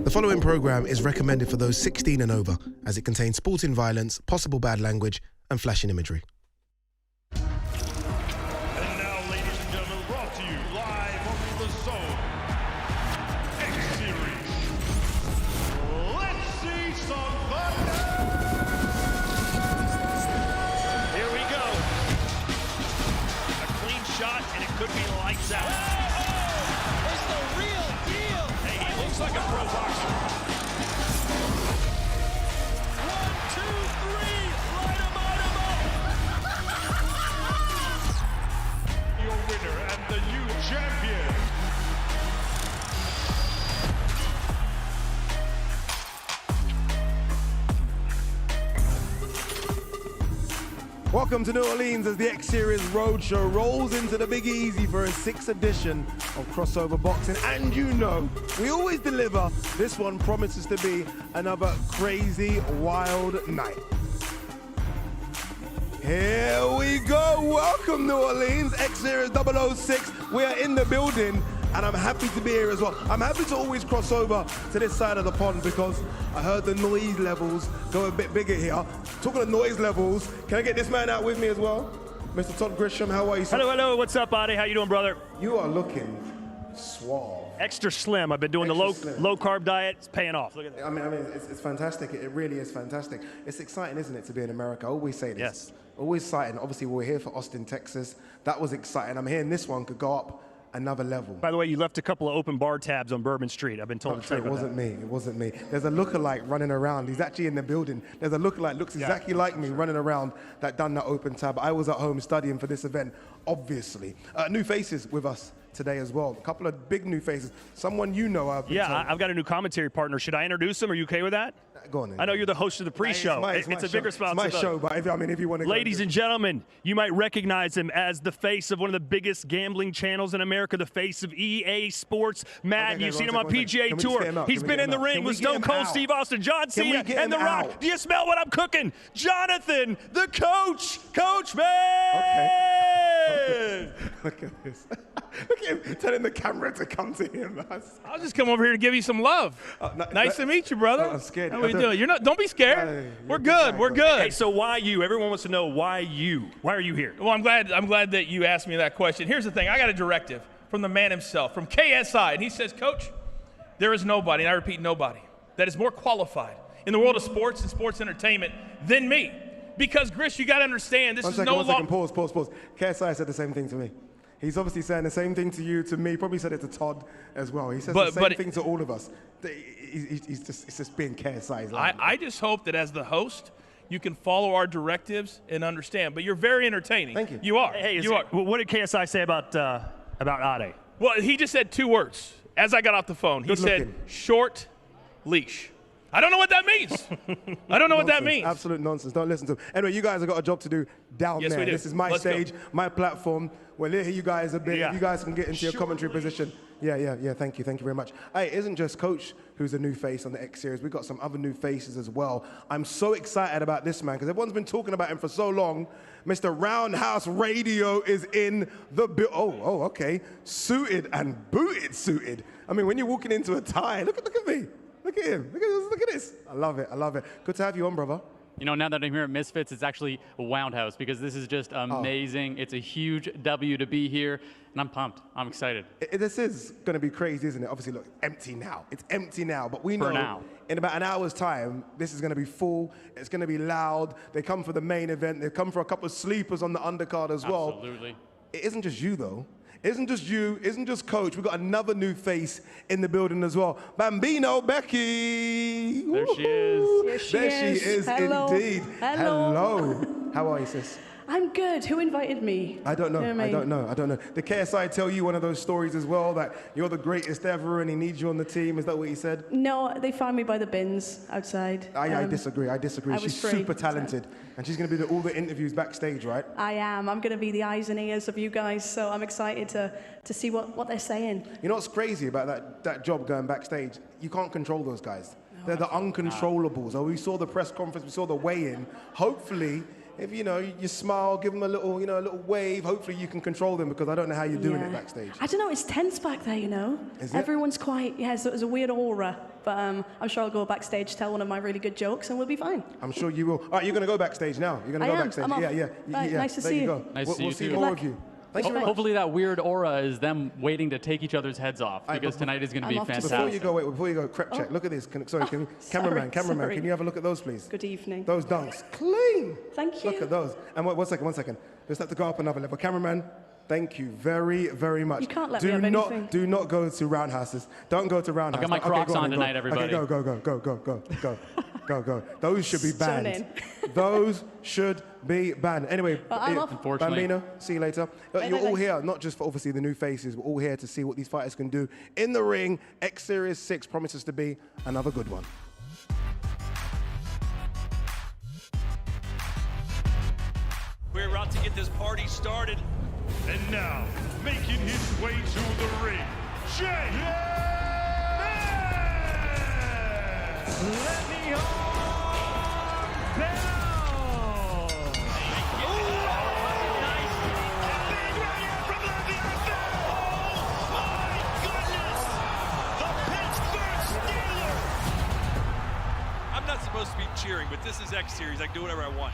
The following program is recommended for those 16 and over, as it contains sporting violence, possible bad language, and flashing imagery. And now, ladies and gentlemen, brought to you live from the zone, X Series. Let's see some thunder! Here we go. A clean shot, and it could be lights out. Oh, it's the real deal. Hey, he looks like a pro boxer. 1, 2, 3, light him up. Your winner and the new champion. Welcome to New Orleans as the X Series Roadshow rolls into the Big Easy for a 6th edition of crossover boxing. And you know, we always deliver. This one promises to be another crazy, wild night. Here we go. Welcome, New Orleans. X Series 006. We are in the building, and I'm happy to be here as well. I'm happy to always cross over to this side of the pond because I heard the noise levels go a bit bigger here. Talking of noise levels, can I get this man out with me as well? Mr. Todd Grisham, how are you, sir? Hello, hello. What's up, Adi? How you doing, brother? You are looking suave. Extra slim. I've been doing Extra the low carb diet. It's paying off. Look at that. I mean, it's fantastic. It really is fantastic. It's exciting, isn't it, to be in America? I always say this. Yes. Always exciting. Obviously, we're here for Austin, Texas. That was exciting. I'm hearing this one could go up another level. By the way, you left a couple of open bar tabs on Bourbon Street. I've been told to tell you It about wasn't that. me. It wasn't me. There's a lookalike running around. He's actually in the building. There's a lookalike, looks exactly like me, running around that done that open tab. I was at home studying for this event, obviously. New faces with us today as well. A couple of big new faces. Someone you know. I've got a new commentary partner. Should I introduce him? Are you okay with that? Go on then. I know you're the host of the pre-show. It's It's a show. big responsibility. It's my show, but if you want to. Ladies and gentlemen, you might recognize him as the face of one of the biggest gambling channels in America, the face of EA Sports. Madden, Okay, you've seen him on PGA Tour. He's been in the ring with Stone Cold Steve Austin, John Cena, and The Rock. Do you smell what I'm cooking? Jonathan, the coach, Coach Man. Look at this. Look at him telling the camera to come to him. I'll just come over here to give you some love. Nice to meet you, brother. I'm scared. How we doing? Don't be scared. We're good. We're good. Hey, so why you? Everyone wants to know why you. Why are you here? Well, I'm glad that you asked me that question. Here's the thing. I got a directive from the man himself, from KSI, and he says, Coach, there is nobody, and I repeat, nobody, that is more qualified in the world of sports and sports entertainment than me. Because, Grish, you got to understand, this is no One second. longer. Pause. KSI said the same thing to me. He's obviously saying the same thing to you, to me. Probably said it to Todd as well. He says the same thing to all of us. It's just being KSI. I just hope that as the host, you can follow our directives and understand. But you're very entertaining. Thank you. You are. Hey, you are. What did KSI say about Ade? Well, he just said 2 words. As I got off the phone, he said, short leash. I don't know what that means. I don't know what that means. Absolute nonsense. Don't listen to him. Anyway, you guys have got a job to do down Yes, there. we do. This is my Let's stage, go. my platform. We'll hear you guys a bit. Yeah. If you guys can get into your commentary position. Yeah. Thank you very much. Hey, it isn't just Coach who's a new face on the X Series. We've got some other new faces as well. I'm so excited about this man because everyone's been talking about him for so long. Mr. Roundhouse Radio is in the building. Oh, okay. Suited and booted suited. I mean, when you're walking into a tie, look at me. Look at him. Look at this. I love it. Good to have you on, brother. You know, now that I'm here at Misfits, it's actually a Woundhouse because this is just amazing. It's a huge W to be here, and I'm pumped. I'm excited. This is going to be crazy, isn't it? Obviously, look, empty now. It's empty now, but we know in about an hour's time, this is going to be full. It's going to be loud. They come for the main event. They come for a couple of sleepers on the undercard as well. Absolutely. It isn't just you, though. Isn't just you, isn't just Coach. We've got another new face in the building as well. Bambino Becky. There she is. There she is Hello. indeed. Hello. How are you, sis? I'm good. Who invited me? I don't know. You know what I mean? I don't know. Did KSI tell you one of those stories as well, that you're the greatest ever and he needs you on the team? Is that what he said? No, they found me by the bins outside. I disagree. She's free, super talented. And she's going to be all the interviews backstage, right? I am. I'm going to be the eyes and ears of you guys, so I'm excited to see what they're saying. You know what's crazy about that job going backstage? You can't control those guys. They're the uncontrollables. Oh, we saw the press conference, we saw the weigh-in. Hopefully, if you smile, give them a little, a little wave. Hopefully, you can control them because I don't know how you're doing it backstage. I don't know. It's tense back there, Is it? Everyone's quite. There's a weird aura But I'm sure I'll go backstage, tell one of my really good jokes, and we'll be fine. I'm sure you will. All right, you're going to go backstage now. You're going to go backstage. I'm off. Yeah. Right, nice to see you. Go. Nice to see we'll you see too. more of you. Thank you very much. Hopefully that weird aura is them waiting to take each other's heads off, because tonight is going to be fantastic. Before you go, crep check. Look at this. Cameraman, can you have a look at those, please? Good evening. Those dunks, clean. Thank you. Look at those. And one second. Just have to go up another level. Cameraman, thank you very, very much. You can't let me have anything. Do not go to roundhouses. Don't go to roundhouses. I got my Crocs on tonight, everybody. Okay, go. Those should be banned. Those should be banned. Anyway, unfortunately. Bambino, see you later. You're all here, not just for obviously the new faces, we're all here to see what these fighters can do in the ring. X Series 6 promises to be another good one. We're about to get this party started. And now, making his way to the ring, JMX! Let me on down. Nice. Big right here from Livestream. Oh my goodness! The Pittsburgh Steelers. I'm not supposed to be cheering, but this is X Series. I can do whatever I want.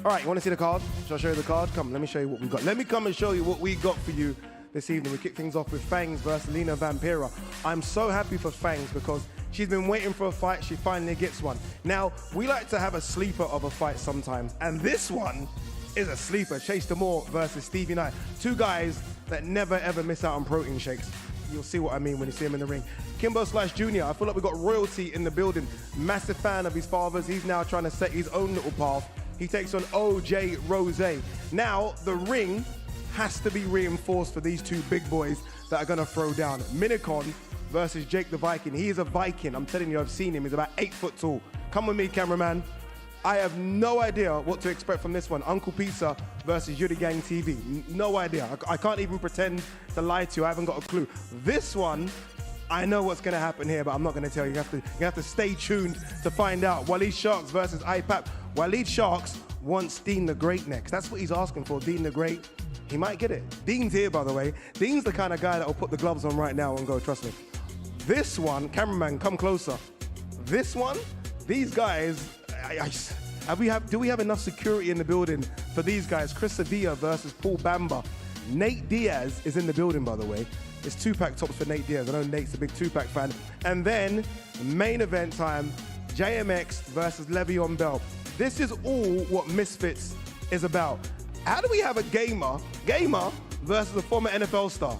All right, you want to see the card? Shall I show you the card? Come, let me show you what we got. Let me come and show you what we got for you this evening. We kick things off with Fangs versus Alina Vampira. I'm so happy for Fangs because she's been waiting for a fight. She finally gets one. Now, we like to have a sleeper of a fight sometimes, and this one is a sleeper. DeMoor versus Stevie. Two guys that never ever miss out on protein shakes. You'll see what I mean when you see him in the ring. Kimbo/Jr., I feel like we got royalty in the building. Massive fan of his father's. He's now trying to set his own little path. He takes on OJ Rose. Now, the ring has to be reinforced for these two big boys that are going to throw down. Minicon versus Jake the Viking. He is a Viking. I'm telling you, I've seen him. He's about 8 foot tall. Come with me, cameraman. I have no idea what to expect from this one. Uncle Pizza versus Yuri Gang TV. No idea. I can't even pretend to lie to you. I haven't got a clue. This one, I know what's going to happen here, but I'm not going to tell you. You have to stay tuned to find out. Waleed Sharks versus IPAP. Waleed Sharks wants Dean the Great next. That's what he's asking for, Dean the Great. He might get it. Dean's here, by the way. Dean's the kind of guy that will put the gloves on right now and go, trust me. This one, cameraman, come closer. This one, these guys, do we have enough security in the building for these guys? Chris Sevilla versus Paul Bamba. Nate Diaz is in the building, by the way. It's 2-pack tops for Nate Diaz. I know Nate's a big 2-pack fan. And then, main event time, JMX versus Le'Veon Bell. This is all what Misfits is about. How do we have a gamer versus a former NFL star?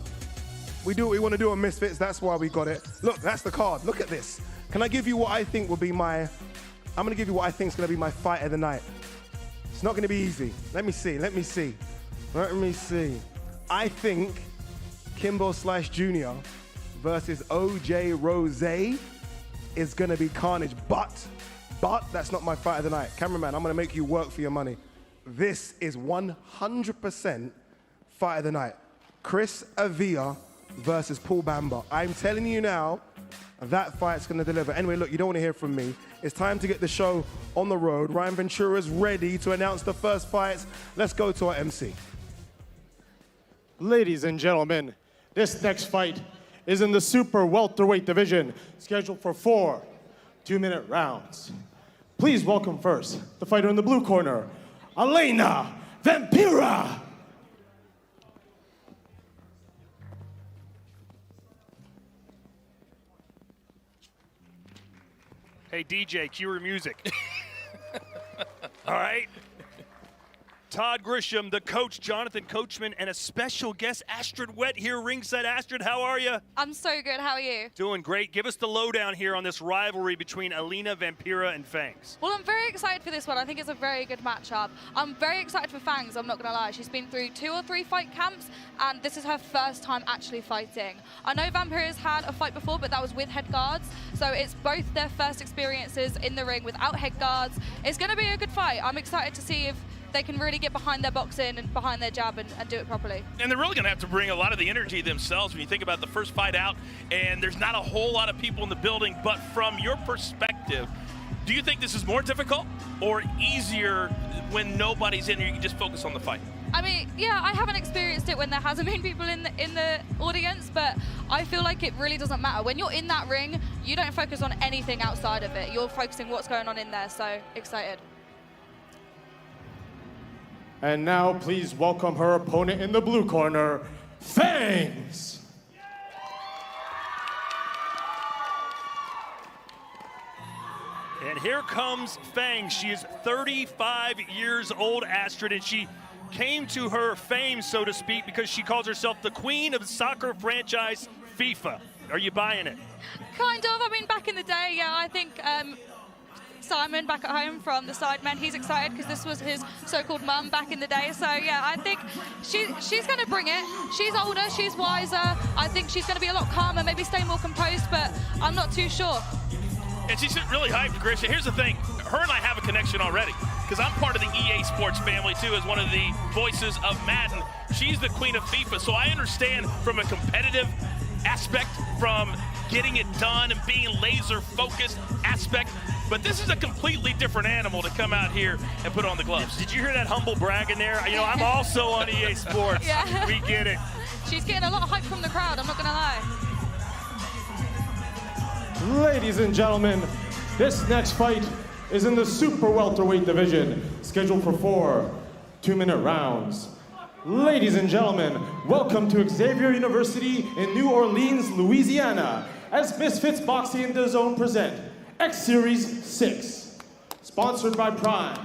We do what we want to do on Misfits, that's why we got it. Look, that's the card, look at this. Can I give you what I think will be I'm gonna give you what I think is gonna be my fight of the night. It's not gonna be easy. Let me see. I think Kimbo/Jr. versus OJ Rose is gonna be carnage, but that's not my fight of the night. Cameraman, I'm gonna make you work for your money. This is 100% fight of the night. Chris Avila versus Paul Bamba. I'm telling you now, that fight's gonna deliver. Anyway, look, you don't wanna hear from me. It's time to get the show on the road. Ryan Ventura's ready to announce the first fights. Let's go to our MC. Ladies and gentlemen, this next fight is in the super welterweight division, scheduled for 4 2-minute rounds. Please welcome first the fighter in the blue corner, Alina Vampira. Hey, DJ, cue her music. All right. Todd Grisham, the coach, Jonathan Coachman, and a special guest, Astrid Wett here ringside. Astrid, how are you? I'm so good. How are you? Doing great. Give us the lowdown here on this rivalry between Alina Vampira and Fangs. Well, I'm very excited for this one. I think it's a very good matchup. I'm very excited for Fangs, I'm not going to lie. She's been through 2 or 3 fight camps, and this is her first time actually fighting. I know Vampira's had a fight before, but that was with head guards, so it's both their first experiences in the ring without head guards. It's going to be a good fight. I'm excited to see if they can really get behind their boxing and behind their jab and do it properly. And they're really going to have to bring a lot of the energy themselves when you think about the first fight out, and there's not a whole lot of people in the building. But from your perspective, do you think this is more difficult or easier when nobody's in here, you can just focus on the fight? I mean, yeah, I haven't experienced it when there hasn't been people in the audience, but I feel like it really doesn't matter. When you're in that ring, you don't focus on anything outside of it. You're focusing what's going on in there, so excited. And now, please welcome her opponent in the blue corner, Fangs. And here comes Fangs. She is 35 years old, Astrid, and she came to her fame, so to speak, because she calls herself the queen of soccer franchise FIFA. Are you buying it? Kind of. I mean, back in the day, yeah, I think Simon back at home from the Sidemen, he's excited because this was his so-called mum back in the day. So, yeah, I think she's going to bring it. She's older, she's wiser. I think she's going to be a lot calmer, maybe stay more composed, but I'm not too sure. And she's really hyped, Grisha. Here's the thing. Her and I have a connection already because I'm part of the EA Sports family, too, as one of the voices of Madden. She's the queen of FIFA, so I understand from a competitive aspect, from getting it done and being laser-focused aspect. But this is a completely different animal to come out here and put on the gloves. Did you hear that humble brag in there? You know, I'm also on EA Sports. Yeah. We get it. She's getting a lot of hype from the crowd, I'm not going to lie. Ladies and gentlemen, this next fight is in the super welterweight division, scheduled for 4 2-minute rounds. Ladies and gentlemen, welcome to Xavier University in New Orleans, Louisiana, as Misfits Boxing and DAZN present X Series 6. Sponsored by Prime,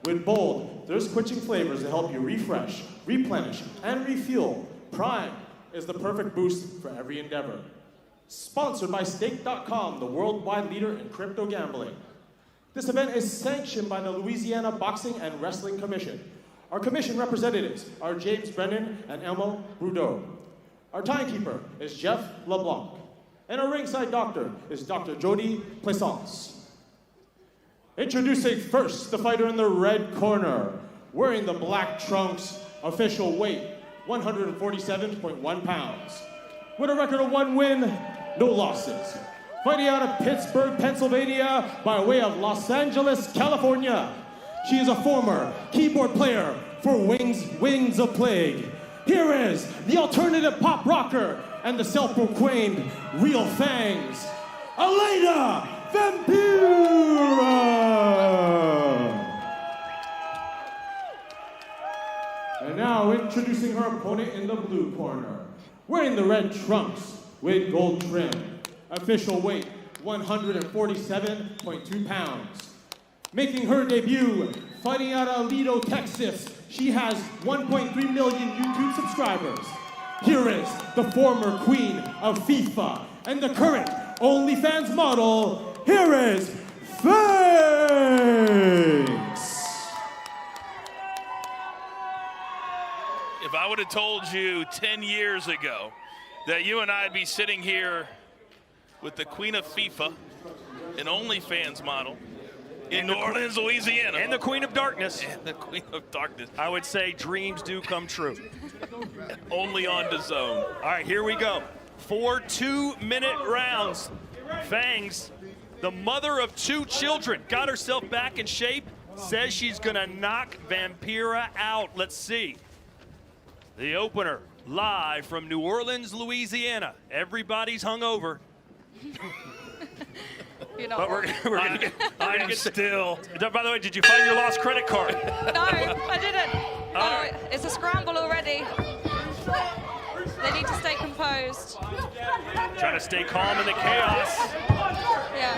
with bold, thirst-quenching flavors to help you refresh, replenish, and refuel. Prime is the perfect boost for every endeavor. Sponsored by Stake.com, the worldwide leader in crypto gambling. This event is sanctioned by the Louisiana Boxing and Wrestling Commission. Our commission representatives are James Brennan and Elmo Brudeau. Our timekeeper is Jeff LeBlanc. And our ringside doctor is Dr. Jody Plaisance. Introducing first the fighter in the red corner, wearing the black trunks, official weight, 147.1 pounds. With a record of 1 win, no losses. Fighting out of Pittsburgh, Pennsylvania, by way of Los Angeles, California. She is a former keyboard player for Wings of Plague. Here is the alternative pop rocker and the self-proclaimed real Fangs, Alina Vampira! And now introducing her opponent in the blue corner, wearing the red trunks with gold trim. Official weight, 147.2 pounds. Making her debut, fighting out of Aledo, Texas. She has 1.3 million YouTube subscribers. Here is the former queen of FIFA and the current OnlyFans model. Here is Fangs! If I would have told you 10 years ago that you and I'd be sitting here with the queen of FIFA, an OnlyFans model, in New Orleans, Louisiana. And the queen of darkness. And the queen of darkness. I would say dreams do come true. Only on DAZN. All right, here we go. 4 2-minute rounds. Fangs, the mother of 2 children, got herself back in shape, says she's gonna knock Vampira out. Let's see. The opener, live from New Orleans, Louisiana. Everybody's hungover. You know. But we're gonna get. I am still. By the way, did you find your lost credit card? No, I didn't. Oh, it's a scramble already. They need to stay composed. Trying to stay calm in the chaos. Yeah.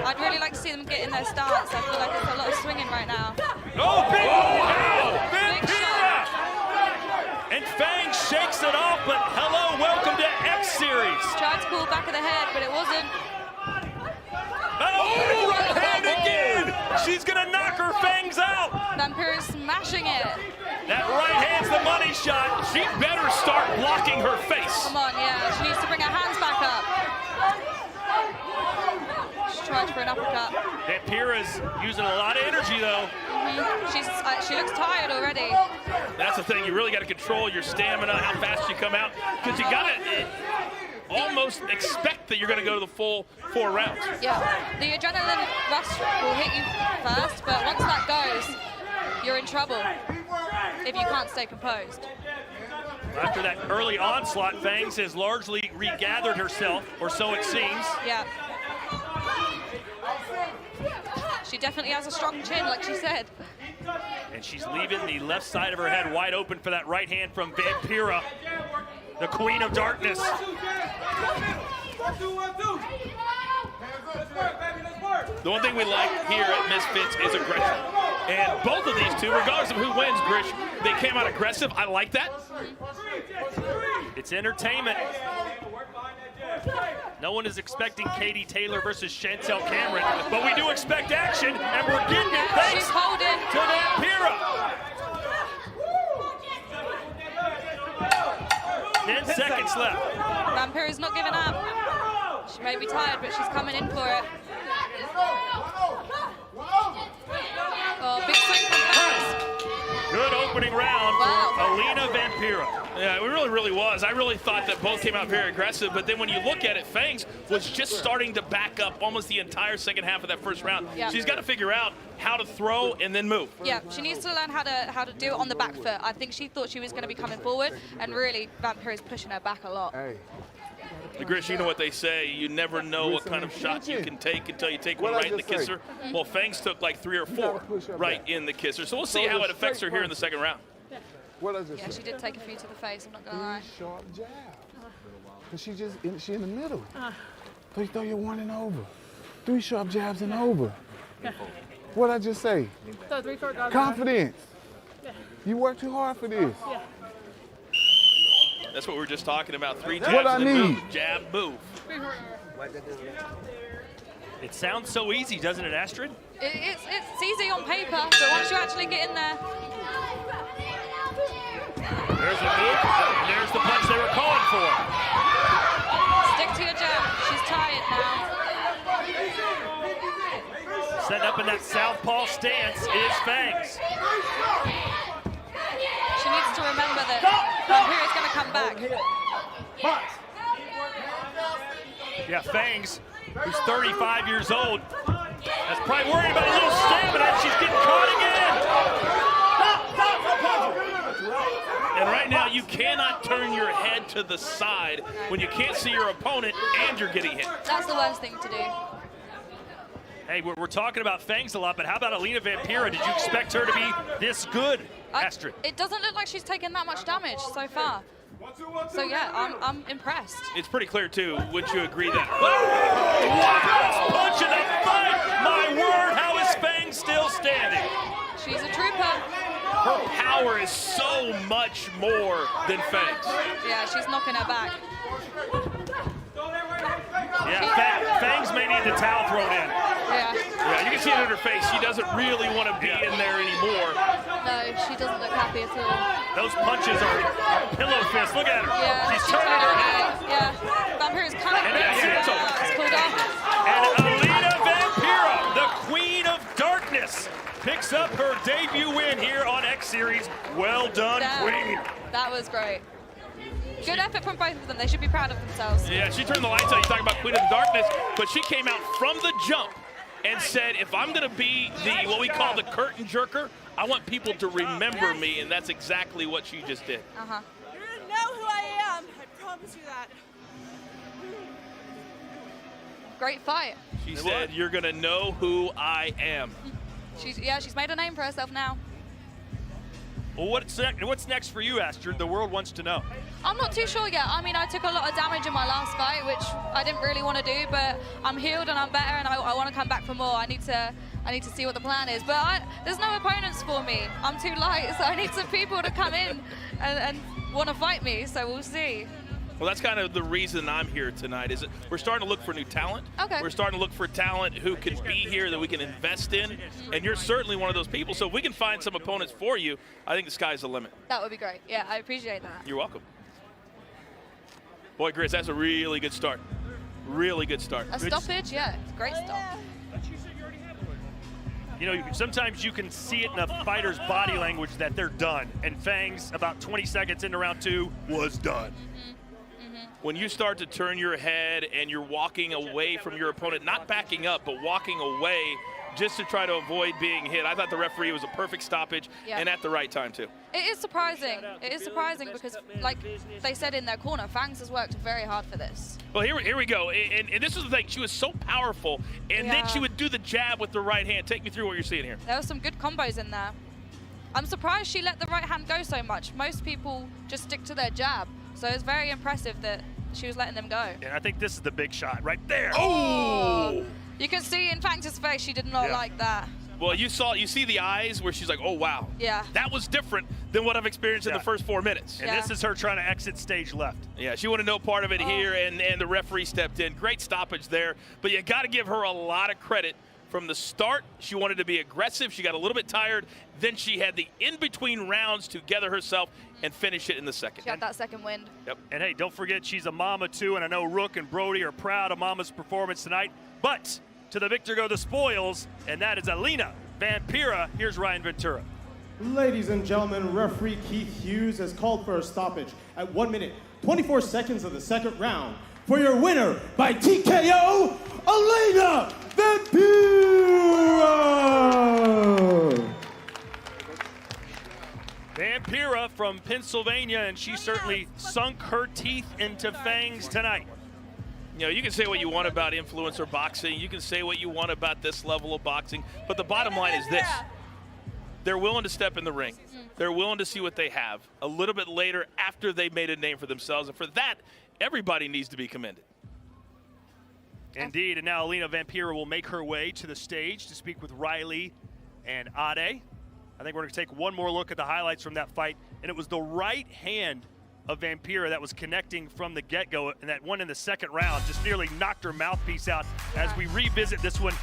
I'd really like to see them get in their stance. I feel like there's a lot of swinging right now. Oh, big Big Vampira! And Fangs shakes it off, but hello, welcome to X Series. Tried to pull back of the head, but it wasn't. Oh, right hand again! She's gonna knock her Fangs out. Vampira's smashing it. That right hand's the money shot. She better start blocking her face. Come on, yeah. She needs to bring her hands back up. She tried for an uppercut. Vampira's using a lot of energy, though. She looks tired already. That's the thing. You really got to control your stamina, how fast you come out, because you got to almost expect that you're going to go to the full 4 rounds. Yeah, the adrenaline rush will hit you first, but once that goes, you're in trouble if you can't stay composed. After that early onslaught, Fangs has largely regathered herself, or so it seems. Yeah. She definitely has a strong chin, like she said. And she's leaving the left side of her head wide open for that right hand from Vampira, the Queen of Darkness. The one thing we like here at Misfits is aggression. And both of these two, regardless of who wins, Grish, they came out aggressive. I like that. It's entertainment. No one is expecting Katie Taylor versus Chantel Cameron, but we do expect action, and we're getting it thanks She's holding to Vampira. 10 seconds left. Vampira's not giving up. She may be tired, but she's coming in for it. Oh, big swing from Fangs. Good opening round for Alina Vampira. Yeah, it really was. I really thought that both came out very aggressive, but then when you look at it, Fangs was just starting to back up almost the entire second half of that first round. Yeah. She's got to figure out how to throw and then move. Yeah, she needs to learn how to do it on the back foot. I think she thought she was going to be coming forward, and really Vampira's pushing her back a lot. Grish, you know what they say, you never know what kind of shot you can take until you take one right in the kisser. Well, Fangs took like 3 or 4 right in the kisser. So we'll see how it affects her here in the second round. Yeah, she did take a few to the face, I'm not going to lie. Sharp jab. Because she in the middle. So you throw your 1 and over. 3 sharp jabs and over. What'd I just say? Confidence. You work too hard for this. That's what we were just talking about. 3 jabs what I and then need. move, jab, move. It sounds so easy, doesn't it, Astrid? It's easy on paper, but once you actually get in there. There's the move. There's the punch they were calling for. Stick to your jab. She's tired now. Setting up in that southpaw stance is Fangs. She needs to remember that Vampira's going to come back. Yeah, Fangs, who's 35 years old, that's probably worried about a little stamina. She's getting caught again. And right now, you cannot turn your head to the side when you can't see your opponent and you're getting hit. That's the worst thing to do. Hey, we're talking about Fangs a lot, but how about Alina Vampira? Did you expect her to be this good, Astrid? It doesn't look like she's taken that much damage so far. So yeah, I'm impressed. It's pretty clear too, wouldn't you agree that? Wow, punch in the fight! My word, how is Fangs still standing? She's a trooper. Her power is so much more than Fangs. Yeah, she's knocking her back. Yeah, Fangs may need the towel thrown in. Yeah. Yeah, you can see it in her face. She doesn't really want to be in there anymore. No, she doesn't look happy at all. Those punches are pillow fists. Look at her. Yeah, She's turning her head. Yeah, Vampira's kind of It's pulled off. And Alina Vampira, the Queen of Darkness, picks up her debut win here on X Series. Well done, Queen. That was great. Good effort from both of them. They should be proud of themselves. Yeah, she turned the lights out. You talk about Queen of the Darkness, but she came out from the jump and said, if I'm going to be the, what we call the curtain jerker, I want people to remember me, and that's exactly what she just did. Uh-huh. You're going to know who I am. I promise you that. Great fight. She said, you're going to know who I am. She's made a name for herself now. Well, what's next for you, Astrid? The world wants to know. I'm not too sure yet. I mean, I took a lot of damage in my last fight, which I didn't really want to do, but I'm healed and I'm better, and I want to come back for more. I need to see what the plan is. But there's no opponents for me. I'm too light, so I need some people to come in and want to fight me, so we'll see. Well, that's kind of the reason I'm here tonight, is that we're starting to look for new talent. Okay. We're starting to look for talent who can be here that we can invest in, and you're certainly one of those people. So if we can find some opponents for you, I think the sky's the limit. That would be great. Yeah, I appreciate that. You're welcome. Boy, Grizz, that's a really good start. Really good start. A stoppage? Yeah, great stop. You know, sometimes you can see it in a fighter's body language that they're done. And Fangs, about 20 seconds into round 2, was done. When you start to turn your head and you're walking away from your opponent, not backing up, but walking away, just to try to avoid being hit. I thought the referee was a perfect stoppage and at the right time, too. It is surprising. It is surprising because, like they said in their corner, Fangs has worked very hard for this. Well, here we go. And this is the thing. She was so powerful, and then she would do the jab with the right hand. Take me through what you're seeing here. There were some good combos in there. I'm surprised she let the right hand go so much. Most people just stick to their jab. So it's very impressive that she was letting them go. And I think this is the big shot right there. Oh! You can see in Fangs' face she did not like that. Well, you see the eyes where she's like, oh, wow. Yeah. That was different than what I've experienced in the first 4 minutes. And this is her trying to exit stage left. Yeah, she wanted no part of it here, and the referee stepped in. Great stoppage there. But you got to give her a lot of credit. From the start, she wanted to be aggressive. She got a little bit tired. Then she had the in-between rounds to gather herself and finish it in the second. She got that second wind. Yep. And hey, don't forget she's a mama too, and I know Rook and Brody are proud of Mama's performance tonight. But to the victor go the spoils, and that is Alina Vampira. Here's Ryan Ventura. Ladies and gentlemen, referee Keith Hughes has called for a stoppage at 1 minute, 24 seconds of the second round. For your winner by TKO, Alina Vampira! Vampira from Pennsylvania, and she certainly sunk her teeth into Fangs tonight. You know, you can say what you want about influencer boxing. You can say what you want about this level of boxing. But the bottom line is this. They're willing to step in the ring. They're willing to see what they have a little bit later after they've made a name for themselves. And for that, everybody needs to be commended. Indeed, and now Alina Vampira will make her way to the stage to speak with Riley and Ade. I think we're going to take one more look at the highlights from that fight, and it was the right hand of Vampira that was connecting from the get-go, and that one in the second round just nearly knocked her mouthpiece out. As we revisit this one,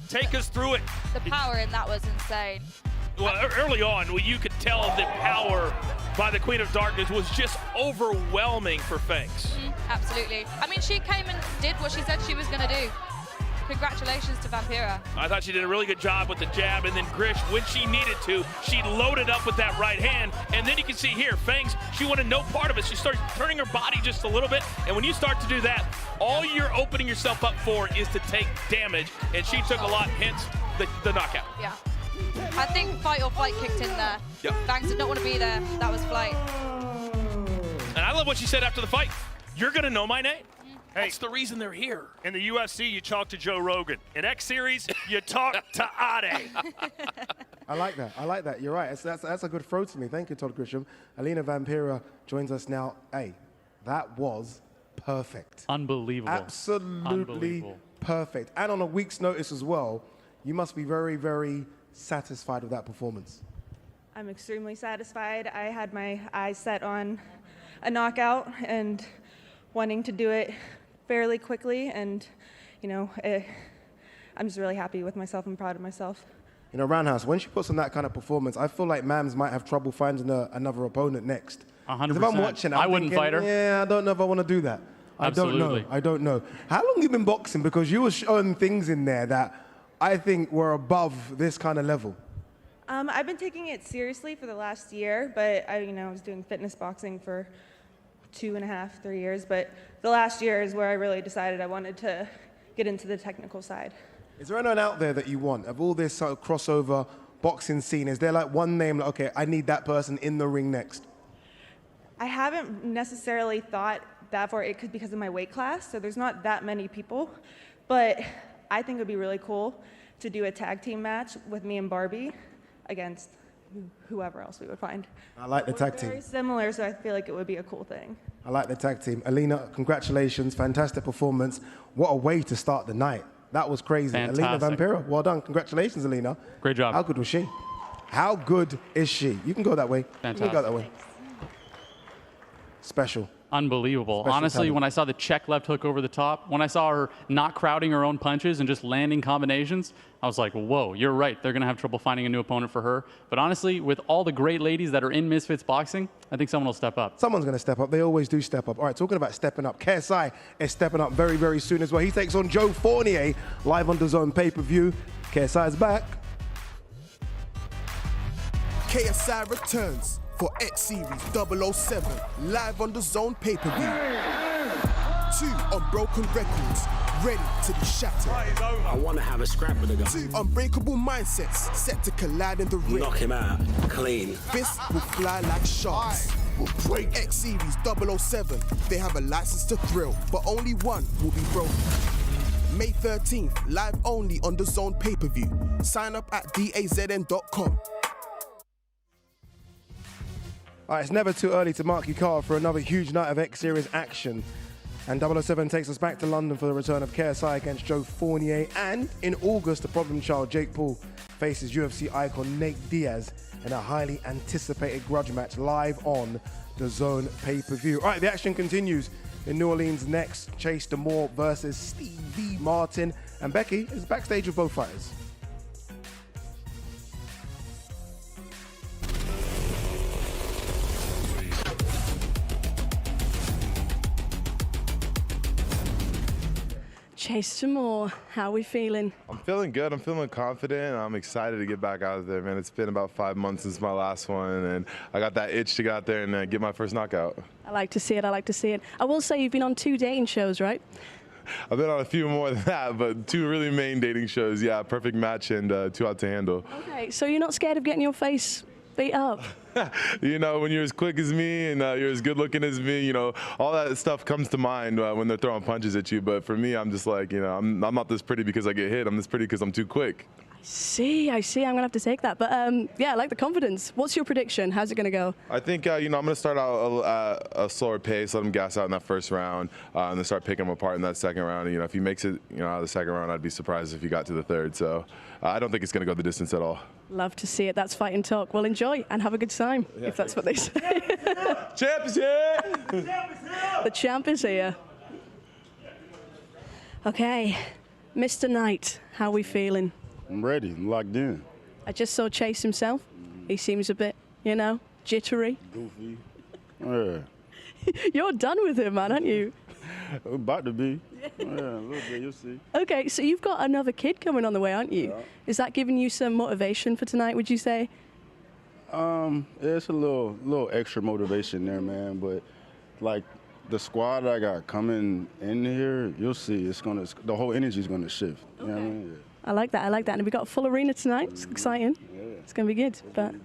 take us through it. The power in that was insane. Well, early on, you could tell the power by the Queen of Darkness was just overwhelming for Fangs. Absolutely. I mean, she came and did what she said she was going to do. Congratulations to Vampira. I thought she did a really good job with the jab, and then Grish, when she needed to, she loaded up with that right hand. And then you can see here, Fangs, she wanted no part of it. She started turning her body just a little bit. And when you start to do that, all you're opening yourself up for is to take damage. And she took a lot, hence the knockout. Yeah. I think fight or flight kicked in there. Yep. Fangs did not want to be there. That was flight. And I love what she said after the fight. You're going to know my name. That's the reason they're here. In the UFC, you talk to Joe Rogan. In X Series, you talk to Ade. I like that. I like that. You're right. That's a good throw to me. Thank you, Todd Grisham. Alina Vampira joins us now. Hey, that was perfect. Unbelievable. Absolutely perfect. And on a week's notice as well, you must be very, very satisfied with that performance. I'm extremely satisfied. I had my eyes set on a knockout and wanting to do it fairly quickly, and you know, I'm just really happy with myself and proud of myself. You know, Roundhouse, when she puts on that kind of performance, I feel like Mams might have trouble finding another opponent next. 100%. If I'm watching, I wouldn't fight her. Yeah, I don't know if I want to do that. Absolutely. I don't know. How long have you been boxing? Because you were showing things in there that I think were above this kind of level. I've been taking it seriously for the last year, but I was doing fitness boxing for 2.5, 3 years, but the last year is where I really decided I wanted to get into the technical side. Is there anyone out there that you want, of all this sort of crossover boxing scene, is there like one name, like, okay, I need that person in the ring next? I haven't necessarily thought that far, because of my weight class, so there's not that many people, but I think it would be really cool to do a tag team match with me and Barbie against whoever else we would find. I like the tag team. Very similar, so I feel like it would be a cool thing. I like the tag team. Alina, congratulations, fantastic performance. What a way to start the night. That was crazy. Fantastic. Alina Vampira, well done. Congratulations, Alina. Great job. How good was she? How good is she? You can go that way. Fantastic. You can go that way. Special. Unbelievable. Special Honestly, talent. when I saw the check left hook over the top, when I saw her not crowding her own punches and just landing combinations, I was like, whoa, you're right. They're going to have trouble finding a new opponent for her. But honestly, with all the great ladies that are in Misfits boxing, I think someone will step up. Someone's going to step up. They always do step up. All right, talking about stepping up, KSI is stepping up very, very soon as well. He takes on Joe Fournier live on DAZN pay-per-view. KSI is back. KSI returns for X Series 007 live on DAZN pay-per-view. 2 Unbroken Records ready to be shattered. I want to have a scrap with the guy. Two unbreakable mindsets set to collide in the ring. Knock him out clean. Fists will fly like sharks. Will break. X Series 007. They have a license to thrill, but only one will be broken. May 13th, live only on the DAZN pay-per-view. Sign up at DAZN.com. All right, it's never too early to mark your card for another huge night of X Series action. And 007 takes us back to London for the return of KSI against Joe Fournier. And in August, the problem child Jake Paul faces UFC icon Nate Diaz in a highly anticipated grudge match live on the DAZN pay-per-view. All right, the action continues in New Orleans next. Chase DeMoor versus Stevie Martin. And Becky is backstage with both fighters. Chase DeMoor, how are we feeling? I'm feeling good. I'm feeling confident. I'm excited to get back out there, man. It's been about 5 months since my last one, and I got that itch to get out there and get my first knockout. I like to see it. I like to see it. I will say you've been on 2 dating shows, right? I've been on a few more than that, but 2 really main dating shows. Yeah, Perfect Match and 2 Out to Handle. Okay, so you're not scared of getting your face beat up? You know, when you're as quick as me and you're as good looking as me, you know, all that stuff comes to mind when they're throwing punches at you. But for me, I'm just like, you know, I'm not this pretty because I get hit. I'm this pretty because I'm too quick. I see. I'm going to have to take that. But, yeah, I like the confidence. What's your prediction? How's it going to go? I think, you know, I'm going to start out at a slower pace, let him gas out in that first round, and then start picking him apart in that second round. You know, if he makes it, you know, out of the second round, I'd be surprised if he got to the third. So I don't think it's going to go the distance at all. Love to see it. That's fighting talk. Well, enjoy and have a good time, if that's what they say. Champ is here! The champ is here. Okay, Mr. Knight, how are we feeling? I'm ready. I'm locked in. I just saw Chase himself. He seems a bit, you know, jittery. Goofy. Yeah. You're done with him, man, aren't you? About to be. Yeah, a little bit. You'll see. Okay, so you've got another kid coming on the way, aren't you? Yeah. Is that giving you some motivation for tonight, would you say? Yeah, it's a little extra motivation there, man. But like the squad I got coming in here, you'll see. The whole energy's gonna shift. Okay. You know what I mean? Yeah. I like that. I like that. And we got a full arena tonight. It's exciting. Yeah. It's gonna be good.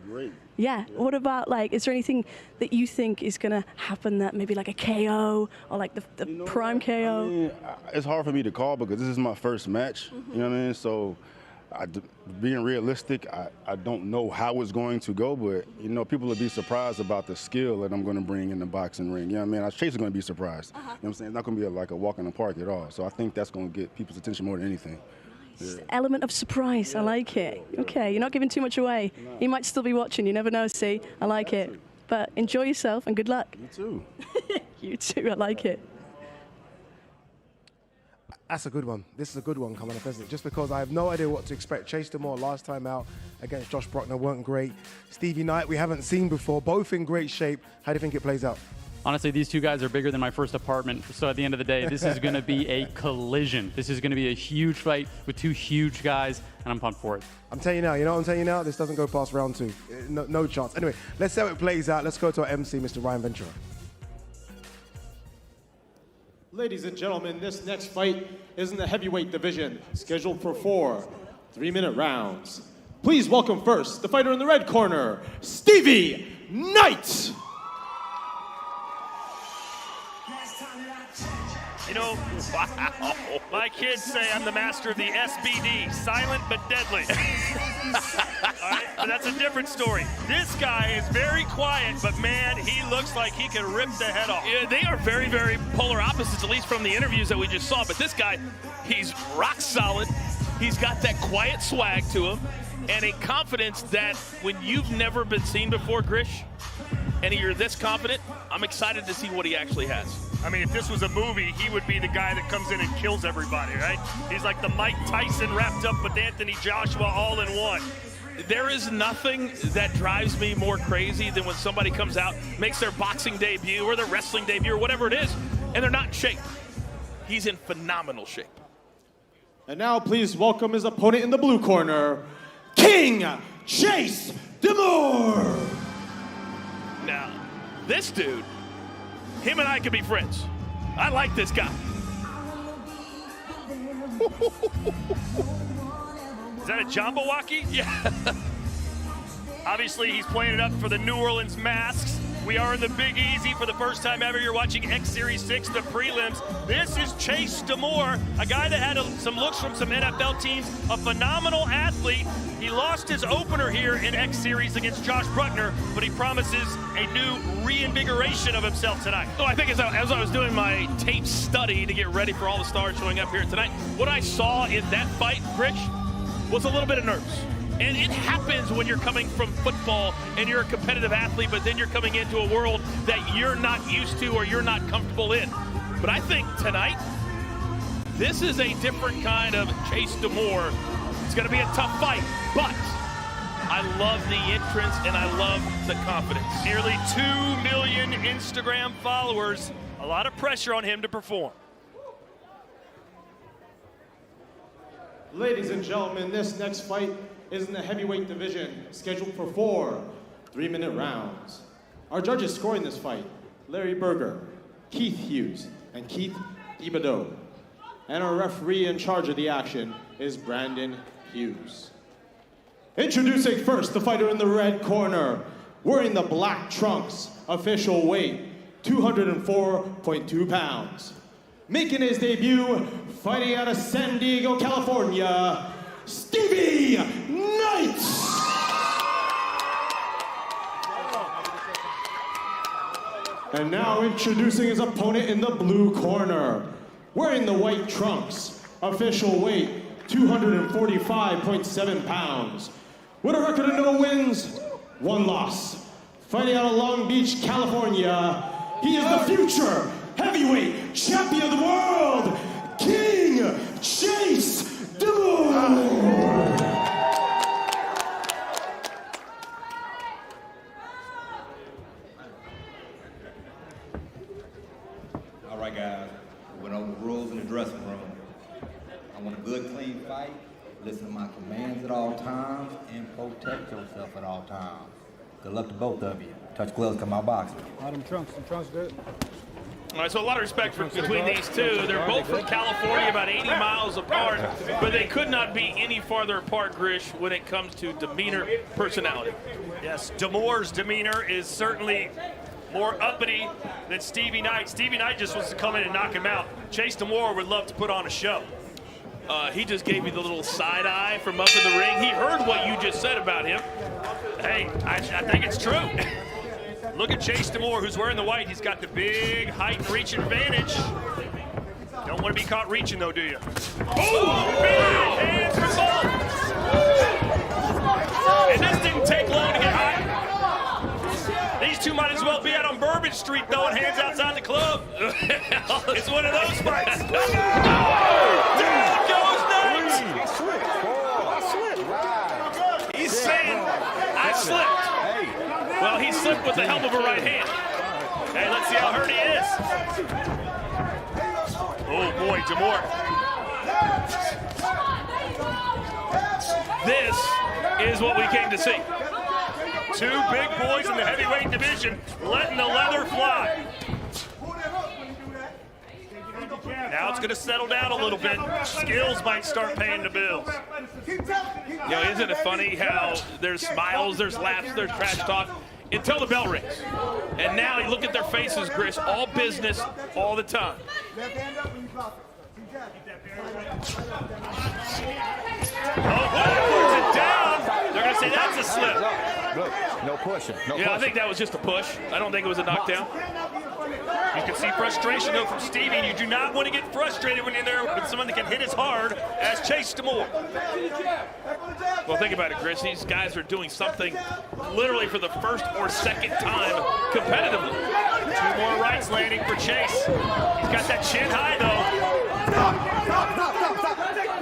Great. Yeah. What about, like, is there anything that you think is gonna happen that maybe like a KO or like the prime KO? I mean, it's hard for me to call because this is my first match. You know what I mean? So, being realistic, I don't know how it's going to go, but you know, people will be surprised about the skill that I'm going to bring in the boxing ring. You know what I mean? Chase is going to be surprised. You know what I'm saying? It's not going to be like a walk in the park at all. So I think that's going to get people's attention more than anything. Yeah. Element of surprise. I like it. Okay, you're not giving too much away. No. He might still be watching. You never know, see? I like it. But enjoy yourself and good luck. You too. You too. I like it. That's a good one. This is a good one coming up, isn't it? Just because I have no idea what to expect. Chase DeMoor last time out against Josh Brockner weren't great. Stevie Knight we haven't seen before. Both in great shape. How do you think it plays out? Honestly, these two guys are bigger than my first apartment. So at the end of the day, this is going to be a collision. This is going to be a huge fight with 2 huge guys, and I'm pumped for it. I'm telling you now, you know what I'm telling you now? This doesn't go past round 2. No chance. Anyway, let's see how it plays out. Let's go to our MC, Mr. Ryan Ventura. Ladies and gentlemen, this next fight is in the heavyweight division, scheduled for 4 3-minute rounds. Please welcome first the fighter in the red corner, Stevie Knight. You know, wow. My kids say I'm the master of the SBD, silent but deadly. All right, but that's a different story. This guy is very quiet, but man, he looks like he can rip the head off. Yeah, they are very, very polar opposites, at least from the interviews that we just saw. But this guy, he's rock solid. He's got that quiet swag to him and a confidence that when you've never been seen before, Grish, and you're this confident, I'm excited to see what he actually has. I mean, if this was a movie, he would be the guy that comes in and kills everybody, right? He's like the Mike Tyson wrapped up with Anthony Joshua all in one. There is nothing that drives me more crazy than when somebody comes out, makes their boxing debut or their wrestling debut or whatever it is, and they're not in shape. He's in phenomenal shape. And now please welcome his opponent in the blue corner, King Chase DeMoor. Now, this dude, him and I could be friends. I like this guy. Is that a Jambawaki? Yeah. Obviously, he's playing it up for the New Orleans Masks. We are in the Big Easy for the first time ever. You're watching X Series 6, the prelims. This is Chase DeMoor, a guy that had some looks from some NFL teams, a phenomenal athlete. He lost his opener here in X Series against Josh Bruckner, but he promises a new reinvigoration of himself tonight. Oh, I think as I was doing my tape study to get ready for all the stars showing up here tonight, what I saw in that fight, Rich, was a little bit of nerves. And it happens when you're coming from football and you're a competitive athlete, but then you're coming into a world that you're not used to or you're not comfortable in. But I think tonight, this is a different kind of Chase DeMoor. It's going to be a tough fight, but I love the entrance and I love the confidence. Nearly 2 million Instagram followers. A lot of pressure on him to perform. Ladies and gentlemen, this next fight is in the heavyweight division, scheduled for 4 3-minute rounds. Our judges scoring this fight, Larry Berger, Keith Hughes, and Keith Thibodeau. And our referee in charge of the action is Brandon Hughes. Introducing first the fighter in the red corner, wearing the black trunks, official weight, 204.2 pounds. Making his debut, fighting out of San Diego, California, Stevie Knight! And now introducing his opponent in the blue corner, wearing the white trunks, official weight, 245.7 pounds. With a record of no wins, 1 loss. Fighting out of Long Beach, California, he is the future heavyweight champion of the world, King Chase DeMoor! All right, guys, we went over the rules in the dressing room. I want a good, clean fight. Listen to my commands at all times and protect yourself at all times. Good luck to both of you. Touch gloves, come out boxing. Them trunks good. All right, so a lot of respect between these two. They're both from California, about 80 miles apart, but they could not be any farther apart, Grish, when it comes to demeanor, personality. Yes, DeMoor's demeanor is certainly more uppity than Stevie Knight. Stevie Knight just wants to come in and knock him out. Chase DeMoor would love to put on a show. He just gave me the little side eye from up in the ring. He heard what you just said about him. Hey, I think it's true. Look at Chase DeMoor, who's wearing the white. He's got the big height and reach advantage. Don't want to be caught reaching, though, do you? Oh, big hands for both. And this didn't take long to get hot. These two might as well be out on Bourbon Street throwing hands outside the club. It's one of those fights. Down goes Knight. He's saying, I slipped. Well, he slipped with the help of a right hand. Hey, let's see how hurt he is. Oh, boy, DeMoor. This is what we came to see. Two big boys in the heavyweight division letting the leather fly. Now it's going to settle down a little bit. Skills might start paying the bills. You know, isn't it funny how there's smiles, there's laughs, there's trash talk until the bell rings. And now you look at their faces, Chris, all business all the time. Backwards and down. They're going to say that's a slip. Look, no pushing. No I think that was just a push. I don't think it was a knockdown. You can see frustration, though, from Stevie. You do not want to get frustrated when you're there with someone that can hit as hard as Chase DeMoor. Well, think about it, Chris. These guys are doing something literally for the first or second time competitively. Two more rights landing for Chase. He's got that chin high, though.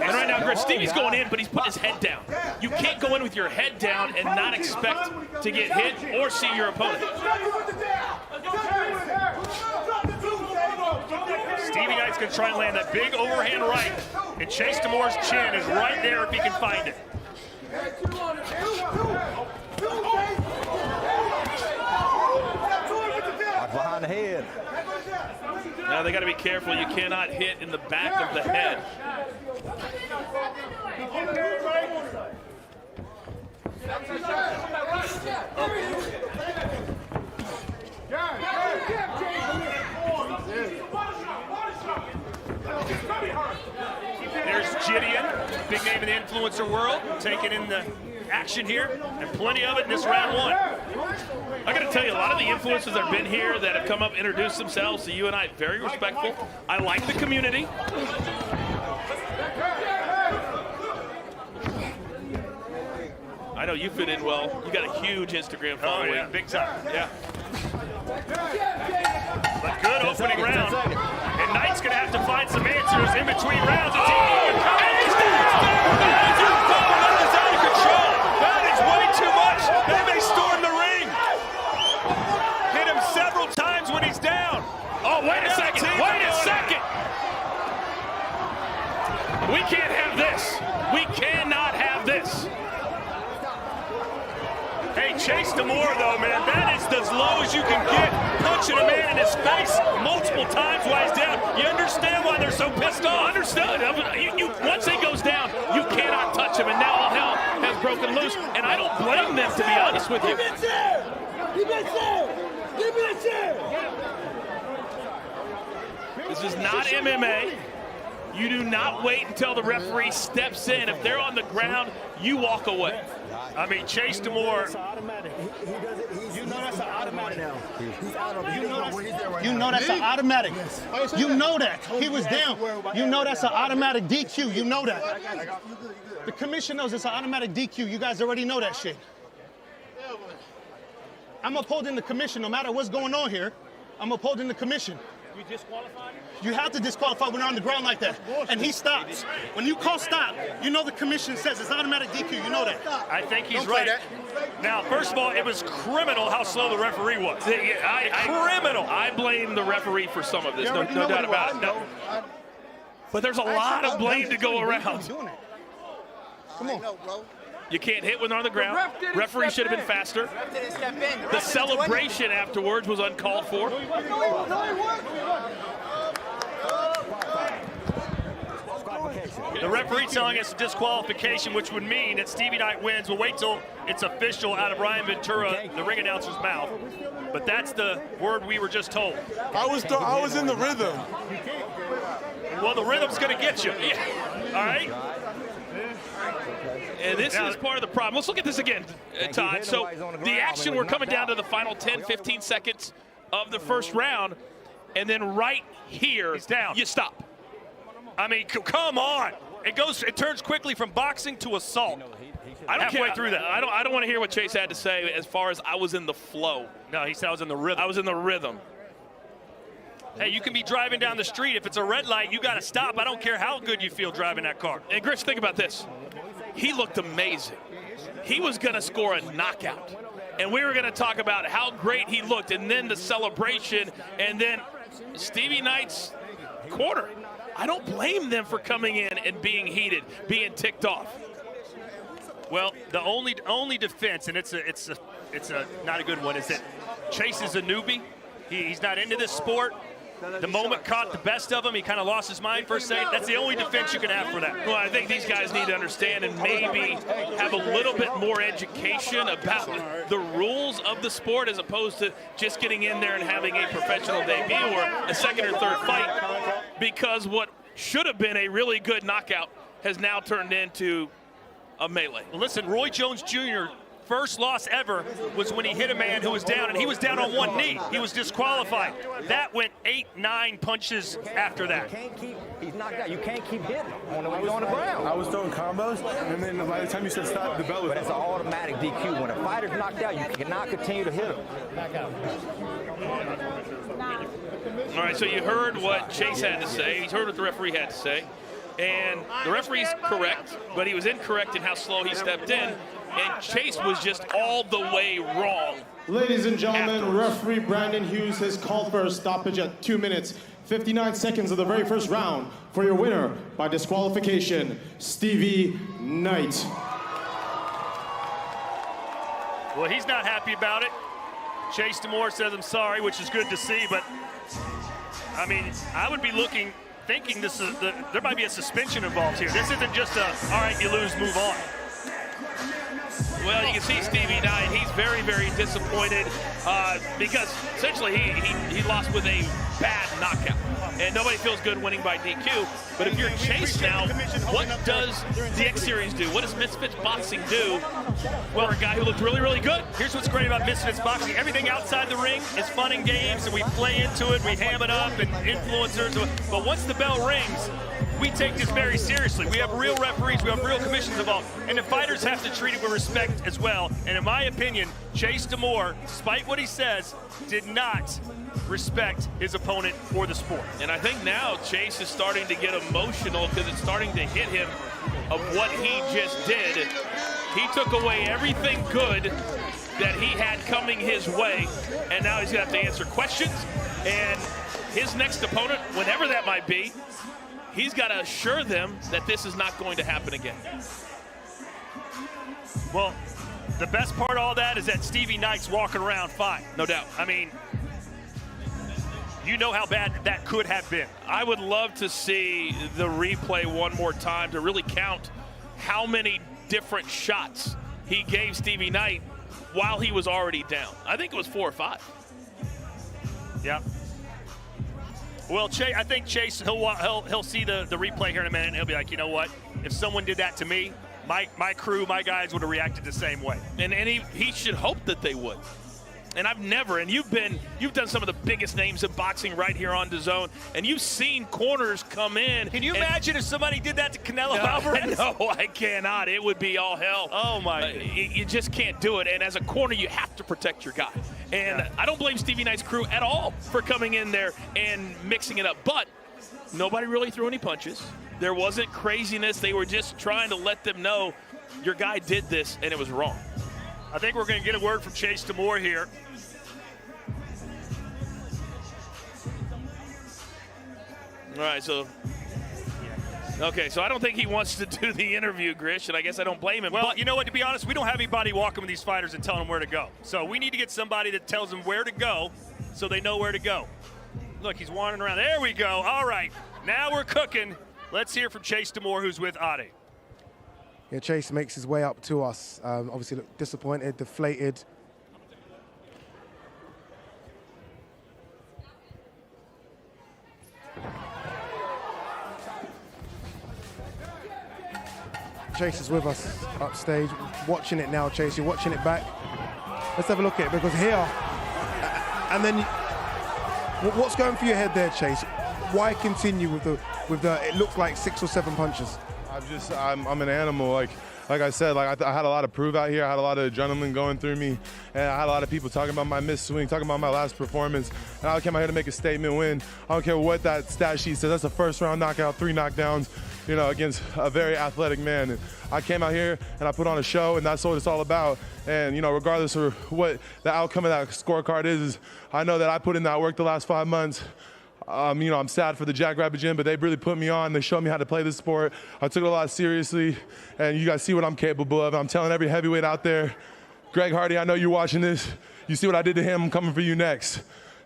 And right now, Chris, Stevie's going in, but he's putting his head down. You can't go in with your head down and not expect to get hit or see your opponent. Stevie Knight's going to try and land that big overhand right. And Chase DeMoor's chin is right there if he can find it. Behind the head. Now they got to be careful. You cannot hit in the back of the head. There's Gideon, big name in the influencer world, taking in the action here, and plenty of it in this round one. I got to tell you, a lot of the influencers that have been here that have come up, introduced themselves to you and I, very respectful. I like the community. I know you fit in well. You got a huge Instagram following. Oh, yeah, big time. Yeah. But good opening round. And Knight's going to have to find some answers in between rounds. And he's down! That is out of control. That is way too much. They may storm the ring. Hit him several times when he's down. Oh, wait a second. Wait a second. We can't have this. We cannot have this. Hey, Chase DeMoor, though, man, that is as low as you can get. Punching a man in his face multiple times while he's down. You understand why they're so pissed off? Understood. Once he goes down, you cannot touch him, and now all hell has broken loose. And I don't blame them, to be honest with you. Give me a chair! Give me a chair! Give me a chair! This is not MMA. You do not wait until the referee steps in. If they're on the ground, you walk away. I mean, Chase DeMoor. You know that's an automatic. You know that's an automatic. You know that. He was down. You know that's an automatic DQ. You know that. The commission knows it's an automatic DQ. You guys already know that shit. I'm upholding the commission no matter what's going on here. I'm upholding the commission. You disqualified? You have to disqualify when they're on the ground like that. And he stops. When you call stop, you know the commission says it's automatic DQ. You know that. I think he's right. Now, first of all, it was criminal how slow the referee was. Criminal. I blame the referee for some of this, no doubt about it. No. But there's a lot of blame to go around. Come on. You can't hit when they're on the ground. Referee should have been faster. The celebration afterwards was uncalled for. The referee telling us disqualification, which would mean that Stevie Knight wins. We'll wait till it's official out of Ryan Ventura, the ring announcer's mouth. But that's the word we were just told. I was in the rhythm. Well, the rhythm's going to get you. Yeah. All right? And this is part of the problem. Let's look at this again, Todd. So the action, we're coming down to the final 10, 15 seconds of the first round. And then right here, he's down. You stop. I mean, come on. It turns quickly from boxing to assault. I don't Halfway through that. I don't want to hear what Chase had to say as far as I was in the flow. No, he said I was in the rhythm. I was in the rhythm. Hey, you can be driving down the street. If it's a red light, you got to stop. I don't care how good you feel driving that car. And Gritch, think about this. He looked amazing. He was going to score a knockout. And we were going to talk about how great he looked, and then the celebration, and then Stevie Knight's corner. I don't blame them for coming in and being heated, being ticked off. Well, the only defense, and it's not a good one, is that Chase is a newbie. He's not into this sport. The moment caught the best of him. He kind of lost his mind for a second. That's the only defense you can have for that. Well, I think these guys need to understand and maybe have a little bit more education about the rules of the sport as opposed to just getting in there and having a professional debut or a second or third fight, because what should have been a really good knockout has now turned into a melee. Well, listen, Roy Jones Jr., first loss ever was when he hit a man who was down, and he was down on one knee. He was disqualified. That went 8-9 punches after that. He's knocked out. You can't keep hitting on the ground. I was throwing combos, and then by the time you said stop, the bell was. But it's an automatic DQ. When a fighter's knocked out, you cannot continue to hit him. Back out. All right, so you heard what Chase had to say. He's heard what the referee had to say. And the referee's correct, but he was incorrect in how slow he stepped in. And Chase was just all the way wrong. Ladies and gentlemen, referee Brandon Hughes has called for a stoppage at 2 minutes, 59 seconds of the very first round for your winner by disqualification, Stevie Knight. Well, he's not happy about it. Chase DeMoor says I'm sorry, which is good to see, but I mean, I would be thinking this is there might be a suspension involved here. This isn't just all right, you lose, move on. Well, you can see Stevie Knight. He's very, very disappointed because essentially he lost with a bad knockout. And nobody feels good winning by DQ. But if you're Chase now, what does the X Series do? What does Misfits Boxing do for a guy who looked really, really good? Here's what's great about Misfits Boxing. Everything outside the ring is fun and games, and we play into it, we ham it up, and influencers. But once the bell rings, we take this very seriously. We have real referees, we have real commissions involved, and the fighters have to treat it with respect as well. And in my opinion, Chase DeMoor, despite what he says, did not respect his opponent or the sport. And I think now Chase is starting to get emotional because it's starting to hit him of what he just did. He took away everything good that he had coming his way, and now he's gonna have to answer questions. And his next opponent, whenever that might be, he's got to assure them that this is not going to happen again. Well, the best part of all that is that Stevie Knight's walking around fine. No doubt. I mean, you know how bad that could have been. I would love to see the replay one more time to really count how many different shots he gave Stevie Knight while he was already down. I think it was 4 or 5. Yeah. Well, I think Chase, he'll see the replay here in a minute, and he'll be like, you know what? If someone did that to me, my crew, my guys would have reacted the same way. And he should hope that they would. And I've never, and you've done some of the biggest names in boxing right here on DAZN, and you've seen corners come in. Can you imagine if somebody did that to Canelo Alvarez? No, I cannot. It would be all hell. Oh, my. You just can't do it. And as a corner, you have to protect your guy. And I don't blame Stevie Knight's crew at all for coming in there and mixing it up. But nobody really threw any punches. There wasn't craziness. They were just trying to let them know your guy did this, and it was wrong. I think we're going to get a word from Chase DeMoor here. All right, so I don't think he wants to do the interview, Grish, and I guess I don't blame him. Well, but you know what, to be honest, we don't have anybody walking with these fighters and telling them where to go. So we need to get somebody that tells them where to go so they know where to go. Look, he's wandering around. There we go. All right, now we're cooking. Let's hear from Chase DeMoor, who's with Ade. Yeah, Chase makes his way up to us. Obviously, look disappointed, deflated. Chase is with us upstage, watching it now, Chase. You're watching it back. Let's have a look at it, because here, and then, what's going through your head there, Chase? Why continue with the it looks like 6 or 7 punches? I'm an animal. Like I said, I had a lot of prove out here. I had a lot of adrenaline going through me, and I had a lot of people talking about my missed swing, talking about my last performance. And I came out here to make a statement win. I don't care what that stat sheet says. That's a first-round knockout, 3 knockdowns, you know, against a very athletic man. And I came out here and I put on a show, and that's what it's all about. And, you know, regardless of what the outcome of that scorecard is, I know that I put in that work the last 5 months. You know, I'm sad for the Jackrabbit Gym, but they really put me on. They showed me how to play this sport. I took it a lot seriously, and you guys see what I'm capable of. I'm telling every heavyweight out there, Greg Hardy, I know you're watching this. You see what I did to him, I'm coming for you next.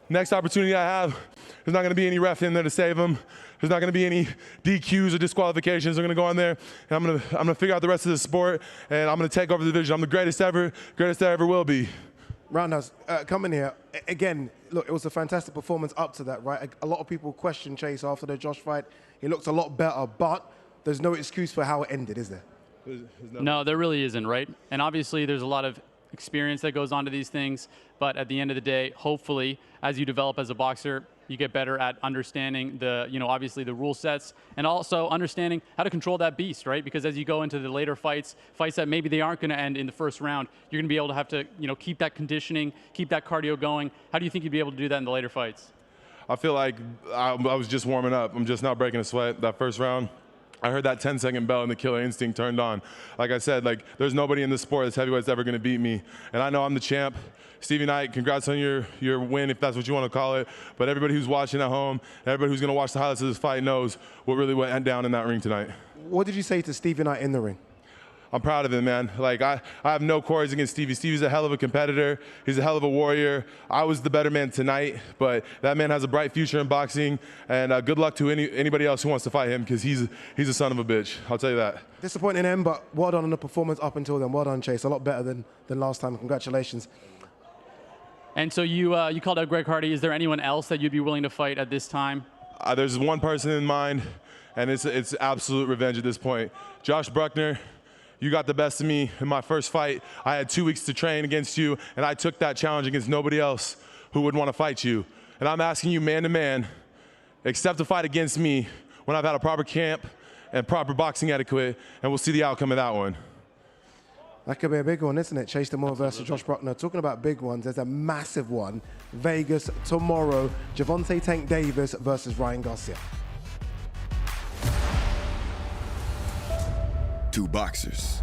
Next opportunity I have, there's not going to be any ref in there to save him. There's not going to be any DQs or disqualifications. I'm going to go in there, and I'm going to figure out the rest of the sport, and I'm going to take over the division. I'm the greatest ever, greatest there ever will be. Roundhouse, coming here, again, look, it was a fantastic performance up to that, right? A lot of people questioned Chase after the Josh fight. He looked a lot better, but there's no excuse for how it ended, is there? No, there really isn't, right? And obviously there's a lot of experience that goes on to these things, but at the end of the day, hopefully, as you develop as a boxer, you get better at understanding the, you know, obviously the rule sets, and also understanding how to control that beast, right? Because as you go into the later fights that maybe they aren't going to end in the first round, you're going to be able to have to, you know, keep that conditioning, keep that cardio going. How do you think you'd be able to do that in the later fights? I feel like I was just warming up. I'm just now breaking a sweat. That first round, I heard that 10-second bell and the killer instinct turned on. Like I said, like there's nobody in this sport that's heavyweight that's ever going to beat me. And I know I'm the champ. Stevie Knight, congrats on your win, if that's what you want to call it. But everybody who's watching at home, everybody who's going to watch the highlights of this fight knows what really went down in that ring tonight. What did you say to Stevie Knight in the ring? I'm proud of him, man. Like, I have no quarrels against Stevie. Stevie's a hell of a competitor. He's a hell of a warrior. I was the better man tonight, but that man has a bright future in boxing, and good luck to anybody else who wants to fight him, because he's a son of a bitch. I'll tell you that. Disappointing end, but well done on the performance up until then. Well done, Chase. A lot better than last time. Congratulations. And so you called out Greg Hardy. Is there anyone else that you'd be willing to fight at this time? There's one person in mind, and it's absolute revenge at this point. Josh Bruckner. You got the best of me in my first fight. I had 2 weeks to train against you, and I took that challenge against nobody else who would want to fight you. And I'm asking you man to man, accept a fight against me when I've had a proper camp and proper boxing etiquette, and we'll see the outcome of that one. That could be a big one, isn't it? Chase DeMoor versus Josh Bruckner. Talking about big ones, there's a massive one. Vegas tomorrow, Gervonta Tank Davis versus Ryan Garcia. Two boxers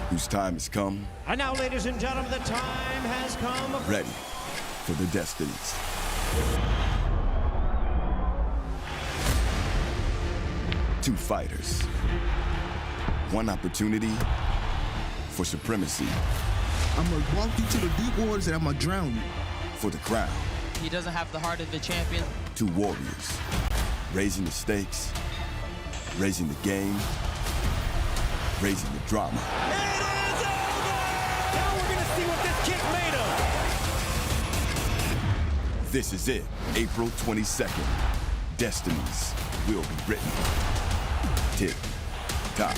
whose time has come. And now, ladies and gentlemen, the time has come. Ready for their destinies. Two fighters. One opportunity for supremacy. I'm gonna walk you to the deep waters and I'm gonna drown you. For the crown. He doesn't have the heart of the champion. Two warriors. Raising the stakes, raising the game, raising the drama. It is over! Now we're gonna see what this kid's made of. This is it, April 22nd. Destinies will be written. Tick, tock.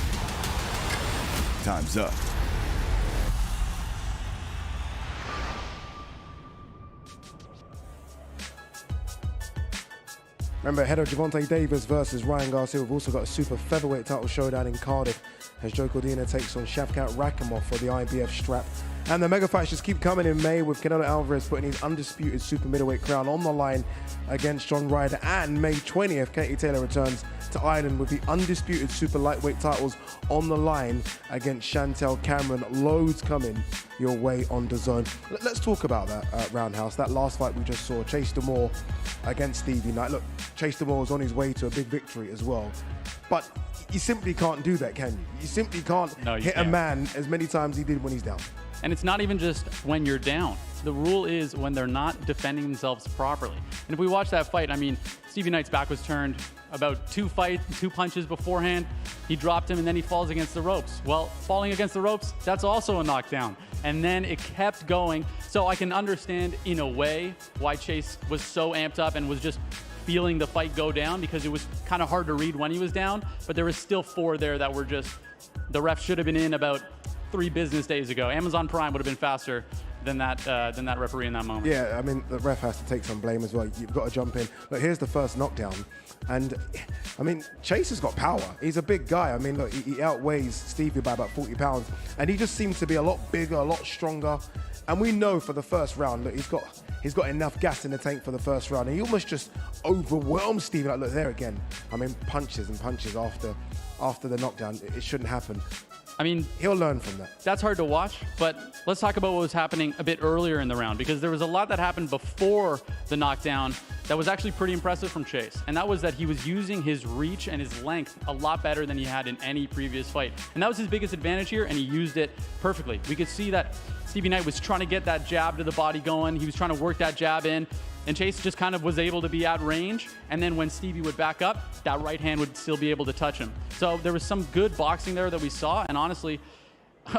Time's up. Remember, ahead of Gervonta Davis versus Ryan Garcia, we've also got a super featherweight title showdown in Cardiff as Joe Cordina takes on Shavkat Rakhimov for the IBF strap. And the mega fights just keep coming in May, with Canelo Alvarez putting his undisputed super middleweight crown on the line against John Ryder. And May 20th, Katie Taylor returns to Ireland with the undisputed super lightweight titles on the line against Chantel Cameron. Loads coming your way on DAZN. Let's talk about that, Roundhouse. That last fight we just saw, Chase DeMoor against Stevie Knight. Look, Chase DeMoor was on his way to a big victory as well. But you simply can't do that, can you? You simply can't hit a man as many times as he did when he's down. And it's not even just when you're down. The rule is when they're not defending themselves properly. And if we watch that fight, I mean, Stevie Knight's back was turned about two punches beforehand. He dropped him and then he falls against the ropes. Well, falling against the ropes, that's also a knockdown. And then it kept going. So I can understand in a way why Chase was so amped up and was just feeling the fight go down, because it was kind of hard to read when he was down, but there was still 4 there that were just, the ref should have been in about 3 business days ago. Amazon Prime would have been faster than that referee in that moment. Yeah, I mean, the ref has to take some blame as well. You've got to jump in. Look, here's the first knockdown. And, I mean, Chase has got power. He's a big guy. I mean, look, he outweighs Stevie by about 40 pounds. And he just seems to be a lot bigger, a lot stronger. And we know for the first round, look, he's got enough gas in the tank for the first round. And he almost just overwhelmed Stevie. Like, look, there again. I mean, punches and punches after the knockdown. It shouldn't happen. I mean, he'll learn from that. That's hard to watch, but let's talk about what was happening a bit earlier in the round, because there was a lot that happened before the knockdown that was actually pretty impressive from Chase. And that was that he was using his reach and his length a lot better than he had in any previous fight. And that was his biggest advantage here, and he used it perfectly. We could see that Stevie Knight was trying to get that jab to the body going. He was trying to work that jab in. And Chase just kind of was able to be at range. And then when Stevie would back up, that right hand would still be able to touch him. So there was some good boxing there that we saw. And honestly,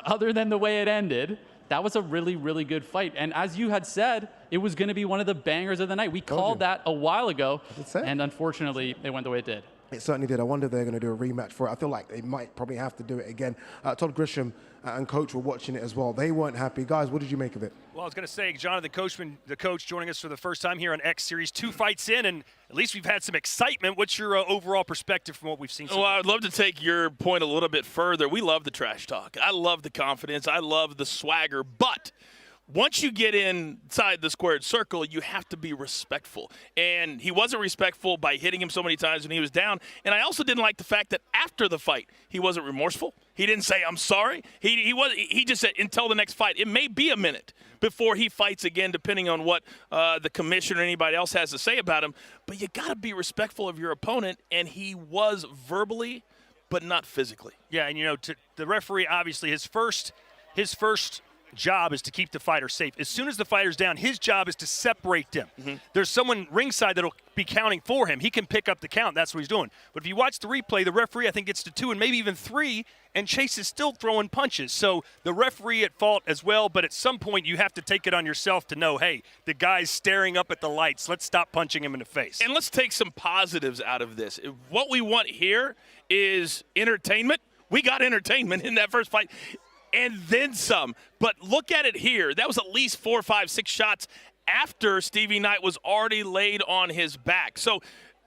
other than the way it ended, that was a really, really good fight. And as you had said, it was going to be one of the bangers of the night. We called that a while ago. And unfortunately, it went the way it did. It certainly did. I wonder if they're going to do a rematch for it. I feel like they might probably have to do it again. Todd Grisham and Coach were watching it as well. They weren't happy. Guys, what did you make of it? Well, I was going to say, Jonathan Coachman, the coach, joining us for the first time here on X Series, 2 fights in, and at least we've had some excitement. What's your overall perspective from what we've seen so far? Well, I'd love to take your point a little bit further. We love the trash talk. I love the confidence. I love the swagger. But once you get inside the squared circle, you have to be respectful. And he wasn't respectful by hitting him so many times when he was down. And I also didn't like the fact that after the fight, he wasn't remorseful. He didn't say, I'm sorry. He just said, until the next fight. It may be a minute before he fights again, depending on what the commissioner or anybody else has to say about him. But you got to be respectful of your opponent, and he was verbally, but not physically. Yeah, and, you know, the referee, obviously, his first job is to keep the fighter safe. As soon as the fighter's down, his job is to separate them. There's someone ringside that'll be counting for him. He can pick up the count. That's what he's doing. But if you watch the replay, the referee, I think, gets to 2 and maybe even 3, and Chase is still throwing punches. So the referee at fault as well, but at some point you have to take it on yourself to know, hey, the guy's staring up at the lights. Let's stop punching him in the face. And let's take some positives out of this. What we want here is entertainment. We got entertainment in that first fight. And then some. But look at it here. That was at least 4, 5, 6 shots after Stevie Knight was already laid on his back. So,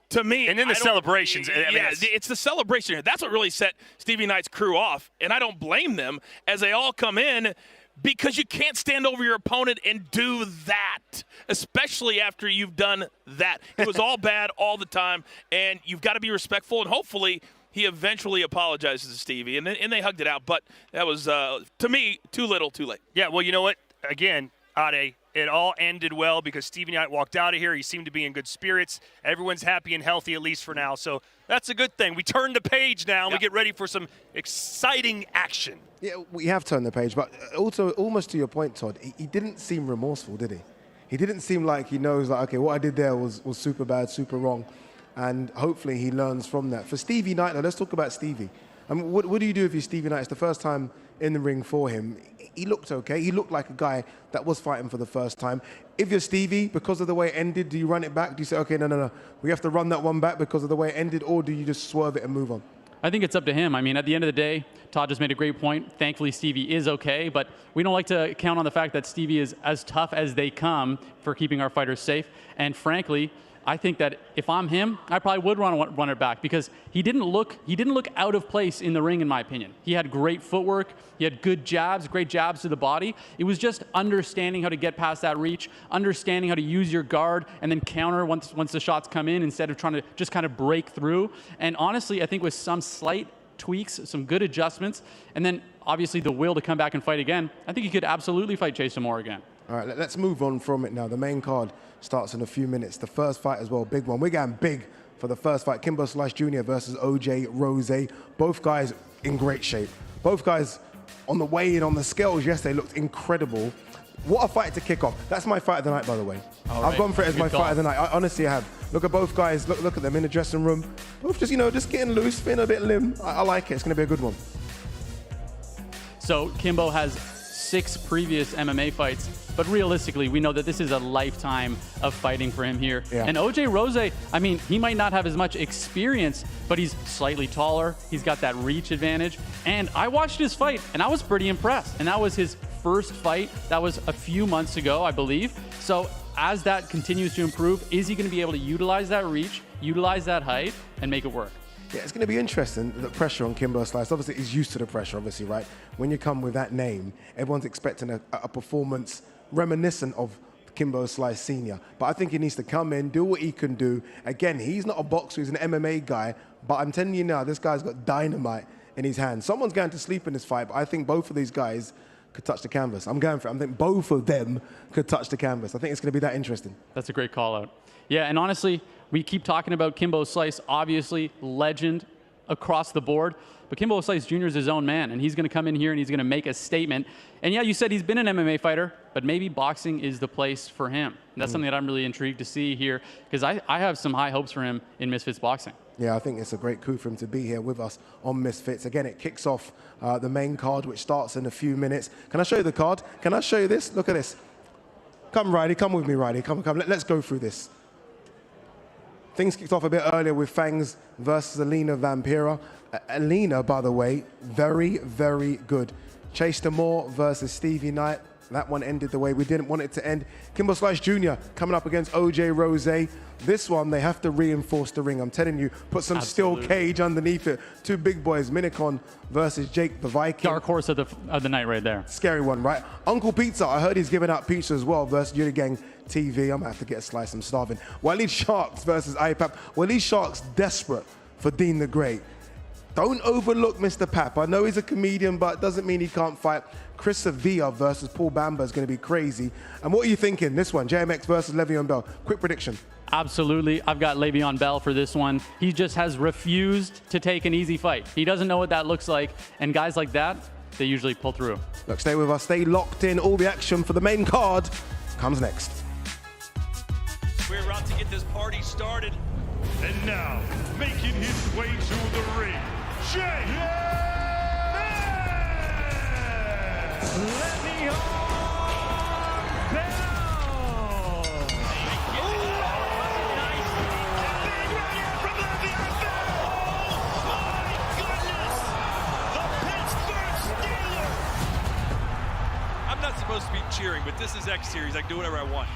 to me, and then the celebrations. I mean, it's the celebration here. That's what really set Stevie Knight's crew off. And I don't blame them as they all come in, because you can't stand over your opponent and do that, especially after you've done that. It was all bad all the time, and you've got to be respectful, and hopefully he eventually apologizes to Stevie, and they hugged it out. But that was, to me, too little, too late. Yeah, well, you know what? Again, Ade, it all ended well because Stevie Knight walked out of here. He seemed to be in good spirits. Everyone's happy and healthy, at least for now. So that's a good thing. We turn the page now, and we get ready for some exciting action. Yeah, we have turned the page, but also, almost to your point, Todd, he didn't seem remorseful, did he? He didn't seem like he knows, like, okay, what I did there was super bad, super wrong. And hopefully he learns from that. For Stevie Knight, now let's talk about Stevie. I mean, what do you do if you're Stevie Knight? It's the first time in the ring for him. He looked okay. He looked like a guy that was fighting for the first time. If you're Stevie, because of the way it ended, do you run it back? Do you say, okay, no, we have to run that one back because of the way it ended, or do you just swerve it and move on? I think it's up to him. I mean, at the end of the day, Todd just made a great point. Thankfully, Stevie is okay, but we don't like to count on the fact that Stevie is as tough as they come for keeping our fighters safe. And frankly, I think that if I'm him, I probably would run it back, because he didn't look out of place in the ring, in my opinion. He had great footwork. He had good jabs, great jabs to the body. It was just understanding how to get past that reach, understanding how to use your guard and then counter once the shots come in, instead of trying to just kind of break through. And honestly, I think with some slight tweaks, some good adjustments, and then obviously the will to come back and fight again, I think he could absolutely fight Chase DeMoor again. All right, let's move on from it now. The main card starts in a few minutes. The first fight as well, big one. We're going big for the first fight. Kimbo Slice Jr. versus OJ Rose. Both guys in great shape. Both guys on the weigh in on the scales yesterday looked incredible. What a fight to kick off. That's my fight of the night, by the way. I've gone for it as my fight of the night. I honestly have. Look at both guys. Look at them in the dressing room. Both just, just getting loose, feeling a bit limb. I like it. It's going to be a good one. So Kimbo has 6 previous MMA fights, but realistically, we know that this is a lifetime of fighting for him here. Yeah. And OJ Rose, I mean, he might not have as much experience, but he's slightly taller. He's got that reach advantage. And I watched his fight, and I was pretty impressed. And that was his first fight. That was a few months ago, I believe. So as that continues to improve, is he going to be able to utilize that reach, utilize that height, and make it work? Yeah, it's going to be interesting, the pressure on Kimbo Slice. Obviously, he's used to the pressure, obviously, right? When you come with that name, everyone's expecting a performance reminiscent of Kimbo Slice Sr. But I think he needs to come in, do what he can do. Again, he's not a boxer, he's an MMA guy. But I'm telling you now, this guy's got dynamite in his hands. Someone's going to sleep in this fight, but I think both of these guys could touch the canvas. I'm going for it. I think both of them could touch the canvas. I think it's going to be that interesting. That's a great call out. Yeah, and honestly, we keep talking about Kimbo Slice, obviously legend across the board, but Kimbo Slice Jr. is his own man, and he's going to come in here and he's going to make a statement. And yeah, you said he's been an MMA fighter, but maybe boxing is the place for him. And that's something that I'm really intrigued to see here, because I have some high hopes for him in Misfits boxing. Yeah, I think it's a great coup for him to be here with us on Misfits. Again, it kicks off the main card, which starts in a few minutes. Can I show you the card? Can I show you this? Look at this. Come, Riley. Come with me, Riley. Come. Let's go through this. Things kicked off a bit earlier with Fangs versus Alina Vampira. Alina, by the way, very, very good. Chase DeMoor versus Stevie Knight. That one ended the way we didn't want it to end. Kimbo Slice Jr. coming up against OJ Rose. This one, they have to reinforce the ring. I'm telling you, put some steel cage underneath it. 2 big boys, Minicon versus Jake the Viking. Dark horse of the night right there. Scary one, right? Uncle Pizza, I heard he's giving out pizza as well versus Unigang TV. I'm gonna have to get a slice, I'm starving. Waleed Sharks versus IPAP. Waleed Sharks desperate for Dean the Great. Don't overlook Mr. Pap. I know he's a comedian, but doesn't mean he can't fight. Chris Sevilla versus Paul Bamba is going to be crazy. And what are you thinking? This one, JMX versus Le'Veon Bell. Quick prediction. Absolutely. I've got Le'Veon Bell for this one. He just has refused to take an easy fight. He doesn't know what that looks like. And guys like that, they usually pull through. Look, stay with us. Stay locked in. All the action for the main card comes next. We're about to get this party started. And now, making his way to the ring, JMX! Le'Veon Bell! I'm not supposed to be cheering, but this is X Series. I can do whatever I want.